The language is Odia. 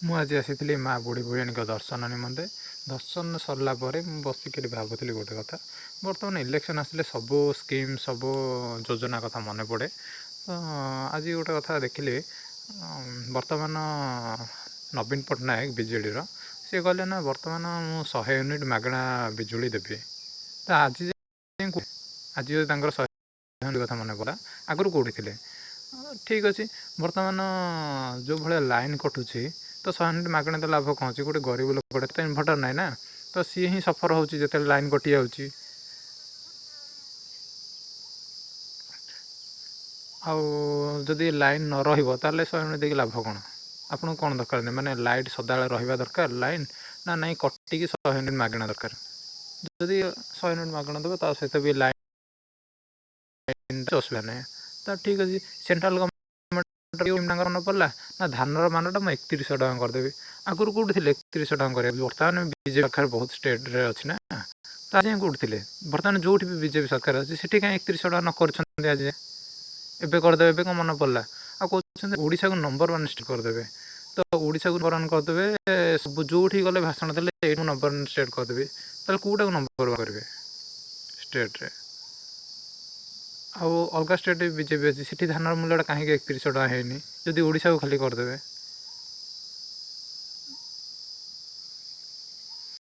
ମୁଁ ଆଜି ଆସିଥିଲି ମା ବୁଢ଼ୀ ବୁଢ଼ୀଙ୍କ ଦର୍ଶନ ନିମନ୍ତେ। ଦର୍ଶନ ସରିଲା ପରେ ମୁଁ ବସିକରି ଭାବୁଥିଲି ଗୋଟେ କଥା, ବର୍ତ୍ତମାନ ଇଲେକ୍ସନ୍ ଆସିଲେ ସବୁ ସ୍କିମ୍ ସବୁ ଯୋଜନା କଥା ମନେ ପଡ଼େ। ତ ଆଜି ଗୋଟେ କଥା ଦେଖିଲି, ବର୍ତ୍ତମାନ ନବୀନ ପଟ୍ଟନାୟକ ବିଜେଡ଼ିର ସିଏ କହିଲେ ନା ବର୍ତ୍ତମାନ ମୁଁ 100 ୟୁନିଟ୍ ମାଗଣା ବିଜୁଳି ଦେବି। ତ ଆଜି ଯଦି ତାଙ୍କର 100 ୟୁନିଟ୍ କଥା ମନେ ପଡ଼ା, ଆଗରୁ କେଉଁଠି ଥିଲେ? ଠିକ୍ ଅଛି, ବର୍ତ୍ତମାନ ଯେଉଁ ଭଳିଆ ଲାଇନ୍ କଟୁଛି ତ 100 ୟୁନିଟ୍ ମାଗଣା ତ ଲାଭ କ'ଣ ଅଛି? ଗୋଟେ ଗରିବ ଲୋକଟେ ତ ଇନଭର୍ଟର ନାହିଁ ନା, ତ ସିଏ ହିଁ ସଫର ହେଉଛି ଯେତେବେଳେ ଲାଇନ୍ କଟିଯାଉଛି। ଆଉ ଯଦି ଲାଇନ୍ ନ ରହିବ ତାହେଲେ 100 ୟୁନିଟ୍ ଦେଇକି ଲାଭ କ'ଣ? ଆପଣଙ୍କୁ କ'ଣ ଦରକାର ନାହିଁ, ମାନେ ଲାଇଟ୍ ସଦାବେଳେ ରହିବା ଦରକାର ଲାଇନ୍, ନା ନାଇଁ କଟିକି 100 ୟୁନିଟ୍ ମାଗଣା ଦରକାର? ଯଦି 100 ୟୁନିଟ୍ ମାଗଣା ଦେବ ତା ସହିତ ବି ଲାଇନ୍ ଅସୁବିଧା ନାହିଁ, ତ ଠିକ୍ ଅଛି। ସେଣ୍ଟ୍ରାଲ୍ ଗଭର୍ଣ୍ଣମେଣ୍ଟ ତାଙ୍କର ମନେ ପଡ଼ିଲା ନା ଧାନର ମାନଟା ମୁଁ 3100 ଟଙ୍କା କରିଦେବି। ଆଗରୁ କେଉଁଠି ଥିଲେ 3100 ଟଙ୍କା କରିବାକୁ? ବର୍ତ୍ତମାନ ବିଜେପି ସରକାର ବହୁତ ଷ୍ଟେଟ୍ରେ ଅଛି ନା, ତ ଆଜି କେଉଁଠି ଥିଲେ? ବର୍ତ୍ତମାନ ଯେଉଁଠି ବି ବିଜେପି ସରକାର ଅଛି ସେଠି କାହିଁ 3100 ଟଙ୍କା ନ କରିଛନ୍ତି ଆଜି? ଏବେ କରିଦେବେ, ଏବେ କ'ଣ ମନେ ପଡ଼ିଲା? ଆଉ କହୁଛନ୍ତି ଓଡ଼ିଶାକୁ ନମ୍ବର 1 ଷ୍ଟେଟ୍ କରିଦେବେ। ତ ଓଡ଼ିଶାକୁ ନମ୍ବର 1 କରିଦେବେ, ସବୁ ଯେଉଁଠି ଗଲେ ଭାଷଣ ଦେଲେ ଏଇଠୁ ନମ୍ବର 1 ଷ୍ଟେଟ୍ କରିଦେବେ। ତାହେଲେ କେଉଁଟାକୁ ନମ୍ବର 1 କରିବେ ଷ୍ଟେଟ୍ରେ? ଆଉ ଅଲଗା ଷ୍ଟେଟ୍ ବିଜେପି ଅଛି, ସେଠି ଧାନର ମୂଲ୍ୟଟା କାହିଁକି 3100 ଟଙ୍କା ହେଇନି ଯଦି ଓଡ଼ିଶାକୁ ଖାଲି କରିଦେବେ?